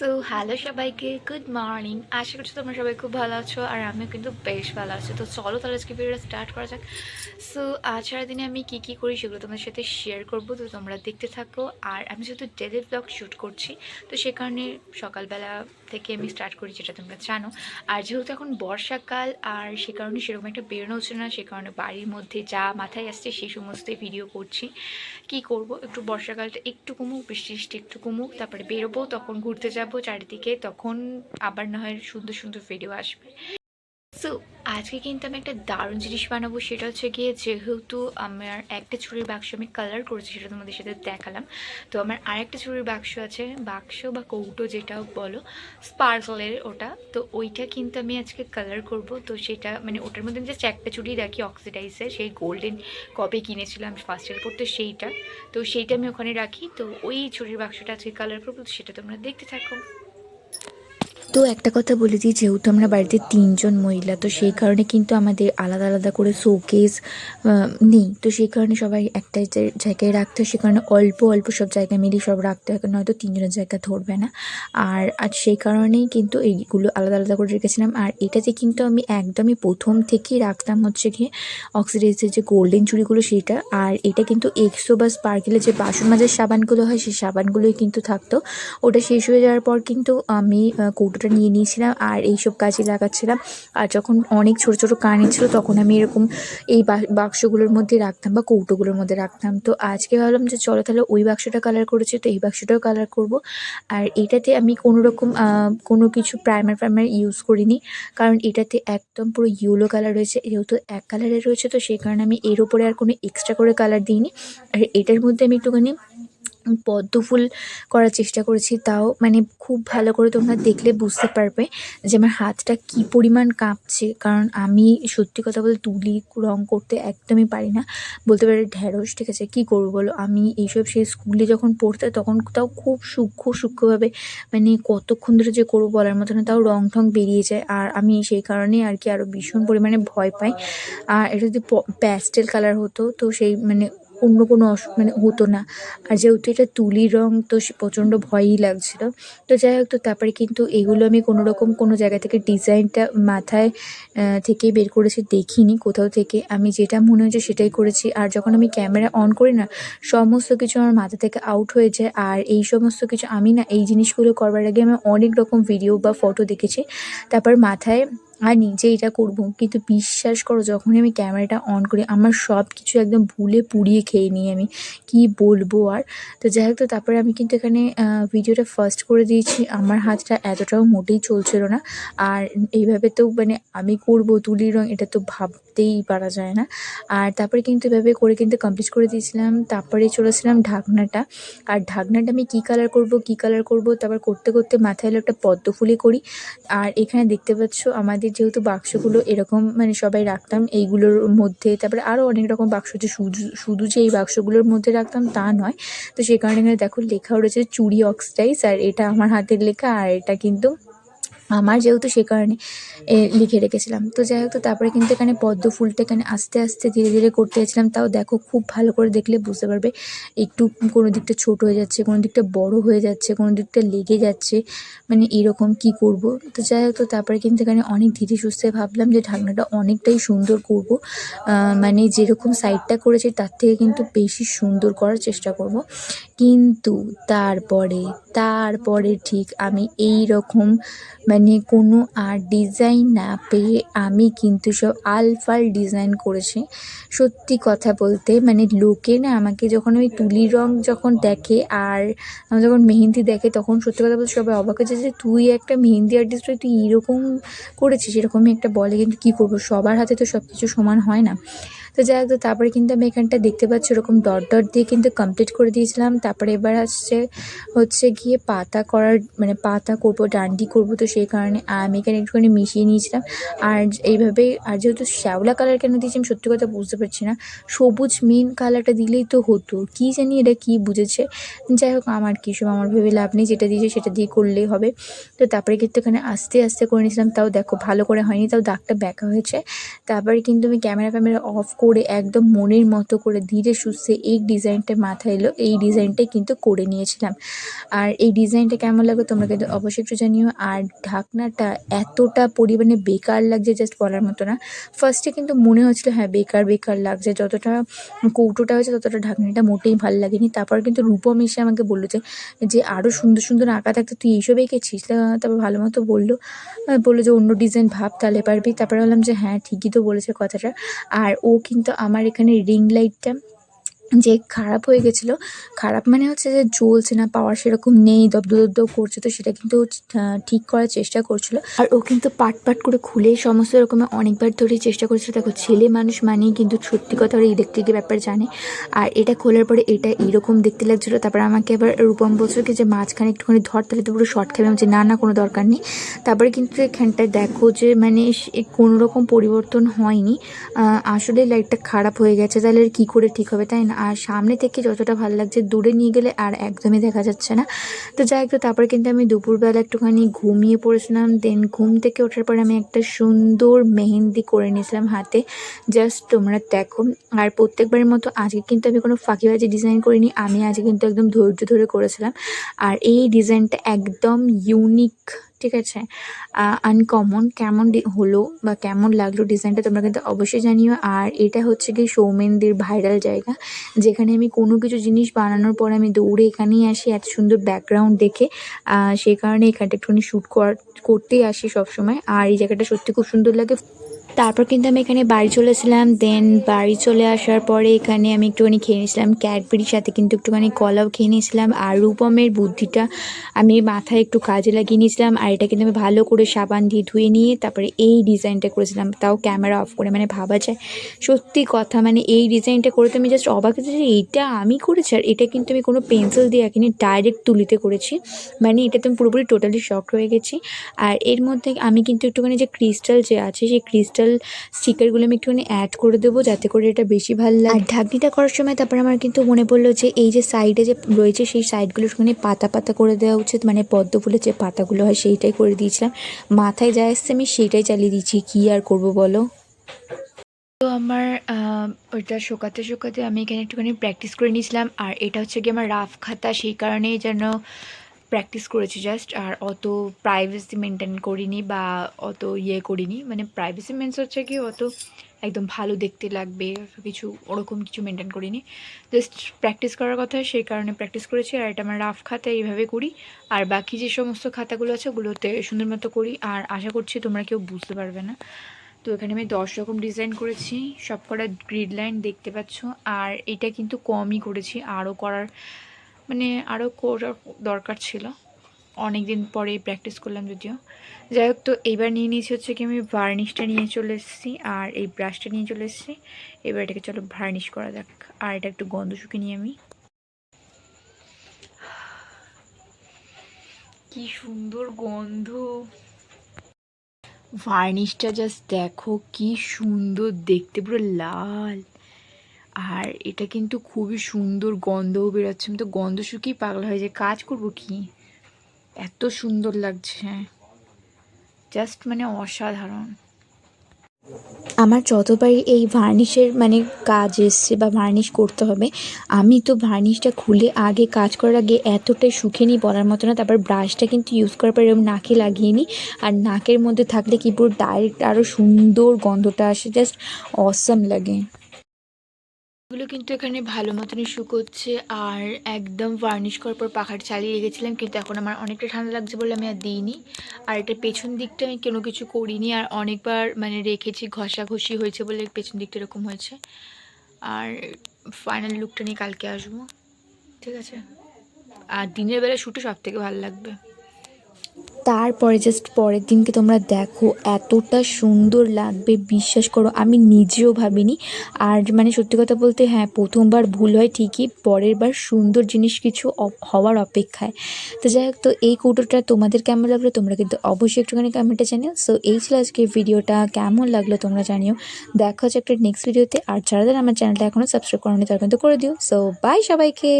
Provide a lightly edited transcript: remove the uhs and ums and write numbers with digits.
তো হ্যালো সবাইকে, good morning. আশা করছি তোমরা সবাই খুব ভালো আছো আর আমিও কিন্তু বেশ ভালো আছি। তো চলো তাহলে আজকে ভিডিওটা স্টার্ট করা যাক। সো আজ সারাদিনে আমি কী কী করি সেগুলো তোমাদের সাথে শেয়ার করবো, তো তোমরা দেখতে থাকো। আর আমি যেহেতু ডেলি ব্লগ শ্যুট করছি, তো সে কারণে সকালবেলা থেকে আমি স্টার্ট করি, যেটা তোমরা জানো। আর যেহেতু এখন বর্ষাকাল, আর সে কারণে সেরকম একটা বেরোনো হচ্ছে না, সে কারণে বাড়ির মধ্যে যা মাথায় আসছে সেই সমস্তই ভিডিও করছি। কি করব, একটু বর্ষাকালটা একটু কমুক, বৃষ্টি বৃষ্টি একটু কমুক, তারপরে বেরোবো, তখন ঘুরতে যাব চারিদিকে, তখন আবার না হয় সুন্দর সুন্দর ভিডিও আসবে। সো আজকে কিন্তু আমি একটা দারুণ জিনিস বানাবো, সেটা হচ্ছে গিয়ে, যেহেতু আমার একটা চুড়ির বাক্স আমি কালার করেছি, সেটা তোমাদের সাথে দেখালাম। তো আমার আরেকটা চুড়ির বাক্স আছে, বাক্স বা কৌটো যেটাও বলো, স্পার্কলের ওটা। তো ওইটা কিন্তু আমি আজকে কালার করব। তো সেটা মানে ওটার মধ্যে যে একটা চুড়ি রাখি অক্সিডাইজের, সেই গোল্ডেন কবে কিনেছিলাম ফার্স্ট ইয়ার পড়তে, সেইটা। তো সেইটা আমি ওখানে রাখি। তো ওই চুড়ির বাক্সটা আজকে কালার করবো, তো সেটা তোমরা দেখতে থাকো। তো একটা কথা বলে দিই, যেহেতু আমরা বাড়িতে ৩ জন মহিলা, তো সেই কারণে কিন্তু আমাদের আলাদা আলাদা করে শোকেস নেই। তো সেই কারণে সবাই একটা জায়গায় রাখতে হয়, সে কারণে অল্প অল্প সব জায়গায় মিলিয়ে সব রাখতে হয়, নয়তো ৩ জনের জায়গা ধরবে না। আর আজ সেই কারণেই কিন্তু এইগুলো আলাদা আলাদা করে রেখেছিলাম। আর এটাতে কিন্তু আমি একদমই প্রথম থেকেই রাখতাম হচ্ছে গিয়ে অক্সিডাইজের যে গোল্ডেন চুড়িগুলো সেটা। আর এটা কিন্তু এক্সো বা স্পার্কেলের যে বাসন মাজার সাবানগুলো হয়, সেই সাবানগুলোই কিন্তু থাকতো। ওটা শেষ হয়ে যাওয়ার পর কিন্তু আমি কৌটোটা নিয়ে নিয়েছিলাম আর এইসব কাজে লাগাচ্ছিলাম। আর যখন অনেক ছোট ছোট কানে ছিল, তখন আমি এরকম এই বাক্সগুলোর মধ্যে রাখতাম বা কৌটোগুলোর মধ্যে রাখতাম। তো আজকে ভাবলাম যে চলো তাহলে ওই বাক্সটা কালার করেছি, তো এই বাক্সটাও কালার করব। আর এটাতে আমি কোনো রকম কোনো কিছু প্রাইমার ইউজ করিনি, কারণ এটাতে একদম পুরো ইয়েলো কালার রয়েছে। যেহেতু এক কালারের রয়েছে, তো সেই কারণে আমি এর ওপরে আর কোনো এক্সট্রা করে কালার দিইনি। আর এটার মধ্যে আমি একটুখানি পদ্ম ফুল করার চেষ্টা করেছি, তাও মানে খুব ভালো করে তোমরা দেখলে বুঝতে পারবে যে আমার হাতটা কি পরিমাণ কাঁপছে। কারণ আমি সত্যি কথা বলতে তুলি রং করতে একদমই পারি না, বলতে পারি ঢ্যাঁড়স। ঠিক আছে, কী করবো বলো, আমি এইসব সেই স্কুলে যখন পড়তে, তখন তাও খুব সূক্ষ্মভাবে, মানে কতক্ষণ ধরে যে করবো বলার মতো না, তাও রং ঠং বেরিয়ে যায়। আর আমি সেই কারণেই আর কি আরও ভীষণ পরিমাণে ভয় পাই। আর এটা যদি প্যাস্টেল কালার হতো, তো সেই মানে অন্য কোনো মানে হতো না। আর যেহেতু এটা তুলির রং, তো প্রচণ্ড ভয়ই লাগছিল। তো যাই হোক, তো তারপরে কিন্তু এগুলো আমি কোনো রকম কোনো জায়গা থেকে ডিজাইনটা মাথায় থেকে বের করেছি, দেখিনি কোথাও থেকে। আমি যেটা মনে হয়েছে সেটাই করেছি। আর যখন আমি ক্যামেরা অন করি না, সমস্ত কিছু আমার মাথা থেকে আউট হয়ে যায়। আর এই সমস্ত কিছু আমি না, এই জিনিসগুলো করবার আগে আমি অনেক রকম ভিডিও বা ফটো দেখেছি, তারপর মাথায় আনি যে এটা করব। কিন্তু বিশ্বাস করো, যখনই আমি ক্যামেরাটা অন করি, আমার সব কিছু একদম ভুলে পুড়িয়ে খেয়ে নিই আমি, কি বলবো আর। তো যাই হোক, তো তারপরে আমি কিন্তু এখানে ভিডিওটা ফার্স্ট করে দিয়েছি। আমার হাতটা এতটাও মোটেই চলছিল না। আর এইভাবে তো মানে আমি করব তুলির রং, এটা তো ভাবতেই পারা যায় না। আর তারপরে কিন্তু এভাবে করে কিন্তু কমপ্লিট করে দিয়েছিলাম। তারপরে চলেছিলাম ঢাকনাটা। আর ঢাকনাটা আমি কী কালার করব কী কালার করব, তারপর করতে করতে মাথায় এলো একটা পদ্ম ফুলই করি। আর এখানে দেখতে পাচ্ছ, আমাদের যেহেতু বাক্সগুলো এরকম মানে সবাই রাখতাম এইগুলোর মধ্যে, তারপরে আরও অনেক রকম বাক্স আছে, শুধু শুধু যে এই বাক্সগুলোর মধ্যে রাখতাম তা নয়। তো সেই কারণে এখানে দেখো লেখাও রয়েছে চুড়ি অক্সিডাইজ, আর এটা আমার হাতের লেখা। আর এটা কিন্তু আমার, যেহেতু সে কারণে লিখে রেখেছিলাম। তো যাই হোক, তো তারপরে কিন্তু এখানে পদ্ম ফুলটা এখানে আস্তে আস্তে ধীরে ধীরে করতে যাচ্ছিলাম। তাও দেখো, খুব ভালো করে দেখলে বুঝতে পারবে, একটু কোনো দিকটা ছোট হয়ে যাচ্ছে, কোনো দিকটা বড় হয়ে যাচ্ছে, কোনো দিকটা লেগে যাচ্ছে, মানে এরকম কি করব। তো যাই হোক, তো তারপরে কিন্তু এখানে অনেক ধীরে সুস্থে ভাবলাম যে ঢাকনাটা অনেকটাই সুন্দর করব। মানে যেরকম সাইডটা করেছি তার থেকে কিন্তু বেশি সুন্দর করার চেষ্টা করব। কিন্তু তারপরে ঠিক আমি এই রকম মানে কোনো আর ডিজাইন না পেয়ে আমি কিন্তু সব আলফাল ডিজাইন করেছি। সত্যি কথা বলতে মানে লোকে না আমাকে যখন ওই তুলির রং যখন দেখে, আর আমার যখন মেহেন্দি দেখে, তখন সত্যি কথা বলতে সবাই অবাক হয়েছে যে তুই একটা মেহেন্দি আর্টিস্ট হয়ে তুই এরকম করেছিস, এরকমই একটা বলে। কিন্তু কী করবো, সবার হাতে তো সব কিছু সমান হয় না। তো যাই হোক, তো তারপরে কিন্তু আমি এখানটা দেখতে পাচ্ছি ওরকম ডট ডট দিয়ে কিন্তু কমপ্লিট করে দিয়েছিলাম। তারপরে এবার হচ্ছে গিয়ে পাতা করার, মানে পাতা করব, ডান্ডি করব। তো সেই কারণে আমি এখানে একটুখানি মিশিয়ে নিয়েছিলাম। আর এইভাবে, আর যেহেতু শ্যাওলা কালার কেন দিয়েছি আমি সত্যি কথা বুঝতে পারছি না, সবুজ মেন কালারটা দিলেই তো হতো, কী জানি এটা কী বুঝেছে। যাই হোক, আমার কী সব, আমার ভেবে লাভ নেই, যেটা দিয়েছে সেটা দিয়ে করলেই হবে। তো তারপরে কিন্তু এখানে আস্তে আস্তে করে নিয়েছিলাম, তাও দেখো ভালো করে হয়নি, তাও দাগটা ব্যাকা হয়েছে। তারপরে কিন্তু আমি ক্যামেরা অফ করে একদম মনের মতো করে ধীরে সুস্থে এই ডিজাইনটা মাথায় এলো, এই ডিজাইনটাই কিন্তু করে নিয়েছিলাম। আর এই ডিজাইনটা কেমন লাগলো তোমরা কিন্তু অবশ্যই একটু জানিও। আর ঢাকনাটা এতটা পরিমাণে বেকার লাগছে জাস্ট বলার মতো না। ফার্স্টে কিন্তু মনে হচ্ছিলো হ্যাঁ বেকার বেকার লাগছে, যতটা কৌটোটা হয়েছে ততটা ঢাকনিটা মোটেই ভালো লাগেনি। তারপর কিন্তু রূপম এসে আমাকে বললো যে আরও সুন্দর সুন্দর আঁকা থাকতে তুই এইসব এঁকেছিস। তারপর ভালো মতো বললো যে অন্য ডিজাইন ভাব তাহলে পারবি। তারপরে বললাম যে হ্যাঁ ঠিকই তো বলেছে কথাটা। আর ও কিন্তু আমার এখানে রিং লাইটটা যে খারাপ হয়ে গেছিলো, খারাপ মানে হচ্ছে যে জ্বলছে না, পাওয়ার সেরকম নেই, দবদব করছে, তো সেটা কিন্তু ঠিক করার চেষ্টা করছিলো। আর ও কিন্তু পাট করে খুলে সমস্ত রকমের অনেকবার ধরেই চেষ্টা করছিল। দেখো ছেলে মানুষ মানেই কিন্তু সত্যি কথা ওরা ইলেকট্রিকের ব্যাপার জানে। আর এটা খোলার পরে এটা এইরকম দেখতে লাগছিলো। তারপর আমাকে আবার রূপম বলছিল কি যে মাঝখানে একটুখানি ধর, তাহলে তো পুরো শর্ট খাবে। আমি বলছি না কোনো দরকার নেই। তারপরে কিন্তু এখানটায় দেখো যে মানে কোনো রকম পরিবর্তন হয়নি, আসলে লাইটটা খারাপ হয়ে গেছে, তাহলে আর কী করে ঠিক হবে, তাই না? আর সামনে থেকে যতটা ভালো লাগছে দূরে নিয়ে গেলে আর একদমই দেখা যাচ্ছে না। তো যাই হোক, তারপরে কিন্তু আমি দুপুরবেলা একটুখানি ঘুমিয়ে পড়েছিলাম। দেন ঘুম থেকে ওঠার পরে আমি একটা সুন্দর মেহেন্দি করে নিয়েছিলাম হাতে, জাস্ট তোমরা দেখো। আর প্রত্যেকবারের মতো আজকে কিন্তু আমি কোনো ফাঁকিবাজি ডিজাইন করিনি, আমি আজকে কিন্তু একদম ধৈর্য ধরে করেছিলাম। আর এই ডিজাইনটা একদম ইউনিক, ঠিক আছে, আনকমন। কেমন হলো বা কেমন লাগলো ডিজাইনটা তোমরা কিন্তু অবশ্যই জানিও। আর এটা হচ্ছে কি সৌমেনদের ভাইরাল জায়গা, যেখানে আমি কোনো কিছু জিনিস বানানোর পর আমি দৌড়ে এখানেই আসি এত সুন্দর ব্যাকগ্রাউন্ড দেখে। সেই কারণে এখানটা একটুখানি শ্যুট করতেই আসি সবসময়। আর এই জায়গাটা সত্যি খুব সুন্দর লাগে। তারপর কিন্তু আমি এখানে বাড়ি চলেছিলাম। দেন বাড়ি চলে আসার পরে এখানে আমি একটুখানি খেয়ে নিয়েছিলাম ক্যাডবেরির সাথে কিন্তু একটুখানি কলাও খেয়ে নিয়েছিলাম। আর রূপমের বুদ্ধিটা আমি মাথায় একটু কাজে লাগিয়ে নিয়েছিলাম। আর এটা কিন্তু আমি ভালো করে সাবান দিয়ে ধুয়ে নিয়ে তারপরে এই ডিজাইনটা করেছিলাম, তাও ক্যামেরা অফ করে। মানে ভাবা যায়, সত্যি কথা, মানে এই ডিজাইনটা করে তো আমি জাস্ট অবাক হয়েছি যে এইটা আমি করেছি। আর এটা কিন্তু আমি কোনো পেন্সিল দিয়ে আঁকিনি, ডাইরেক্ট তুলিতে করেছি। মানে এটা তো আমি পুরোপুরি টোটালি শক হয়ে গেছি। আর এর মধ্যে আমি কিন্তু একটুখানি যে ক্রিস্টাল যে আছে সেই ক্রিস্টাল স্টিকারগুলো আমি একটুখানি অ্যাড করে দেবো, যাতে করে এটা বেশি ভালো লাগে। আর ঢাকনিটা করার সময় তারপর আমার কিন্তু মনে পড়লো যে এই যে সাইডে যে রয়েছে সেই সাইডগুলো একটুখানি পাতা পাতা করে দেওয়া উচিত, মানে পদ্ম ফুলের যে পাতাগুলো হয় সেইটাই করে দিয়েছিলাম। মাথায় যা এসছে আমি সেইটাই চালিয়ে দিচ্ছি, কী আর করবো বলো। তো আমার ওইটা শোকাতে আমি এখানে একটুখানি প্র্যাকটিস করে নিয়েছিলাম। আর এটা হচ্ছে কি আমার রাফ খাতা, সেই কারণেই যেন প্র্যাকটিস করেছি জাস্ট। আর অত প্রাইভেসি মেনটেন করিনি বা অত করিনি, মানে প্রাইভেসি মিনস হচ্ছে কি অত একদম ভালো দেখতে লাগবে কিছু, ওরকম কিছু মেনটেন করিনি। জাস্ট প্র্যাকটিস করার কথা, সেই কারণে প্র্যাকটিস করেছি। আর এটা আমার রাফ খাতা এইভাবে করি। আর বাকি যে সমস্ত খাতাগুলো আছে ওগুলোতে সুন্দর মতো করি। আর আশা করছি তোমরা কেউ বুঝতে পারবে না। তো এখানে আমি 10 রকম ডিজাইন করেছি, সব কটা গ্রিড লাইন দেখতে পাচ্ছ। আর এটা কিন্তু কমই করেছি, আরও করার মানে আরও করার দরকার ছিল। অনেক দিন পরে প্র্যাকটিস করলাম যদিও। যাই হোক, তো এইবার নিয়ে নিয়েছি হচ্ছে কি আমি ভার্নিশটা নিয়ে চলে এসেছি আর এই ব্রাশটা নিয়ে চলে এসেছি। এবার এটাকে চলো ভার্নিশ করা যাক। আর এটা একটু গন্ধ শুকিয়ে নিই আমি। কি সুন্দর গন্ধ, ভার্নিশটা জাস্ট দেখো কি সুন্দর দেখতে, পুরো লাল। আর এটা কিন্তু খুবই সুন্দর গন্ধও বেরোচ্ছে। আমি তো গন্ধ শুকিয়ে পাগলা হয়ে যায়, কাজ করবো কি, এত সুন্দর লাগছে, জাস্ট মানে অসাধারণ। আমার যতবারই এই ভার্নিশের মানে কাজ এসছে বা ভার্নিশ করতে হবে, আমি তো ভার্নিশটা খুলে আগে কাজ করার আগে এতটাই শুকিয়ে নিই বলার মতো না। তারপর ব্রাশটা কিন্তু ইউজ করার পর এরকম নাকে লাগিয়ে নিই। আর নাকের মধ্যে থাকলে কি পুরো ডাইরেক্ট আরও সুন্দর গন্ধটা আসে, জাস্ট অসাম লাগে। এগুলো কিন্তু এখানে ভালো মতনই শুকোচ্ছে। আর একদম ভার্নিশ করার পর পাখাটা চালিয়ে রেখেছিলাম, কিন্তু এখন আমার অনেকটা ঠান্ডা লাগছে বলে আমি আর দিইনি। আর এটা পেছন দিকটা আমি কোনো কিছু করিনি, আর অনেকবার মানে রেখেছি, ঘষাঘষি হয়েছে বলে পেছন দিকটা এরকম হয়েছে। আর ফাইনাল লুকটা নিয়ে কালকে আসবো, ঠিক আছে। আর দিনের বেলা শ্যুটে সব থেকে ভালো লাগবে। তারপরে জাস্ট পরের দিনকে তোমরা দেখো এতটা সুন্দর লাগবে, বিশ্বাস করো আমি নিজেও ভাবিনি। আর মানে সত্যি কথা বলতে হ্যাঁ, প্রথমবার ভুল হয় ঠিকই, পরের বার সুন্দর জিনিস কিছু হওয়ার অপেক্ষায়। তো যাই হোক, তো এই কৌটোটা তোমাদের কেমন লাগলো তোমরা কিন্তু অবশ্যই একটুখানি কমেন্টে জানিও। সো এই ছিল আজকের ভিডিওটা, কেমন লাগলো তোমরা জানিও। দেখা হচ্ছে একটা নেক্সট ভিডিওতে। আর যারা আমার চ্যানেলটা এখনও সাবস্ক্রাইব করোনি তারা কিন্তু করে দিও। সো বাই সবাইকে।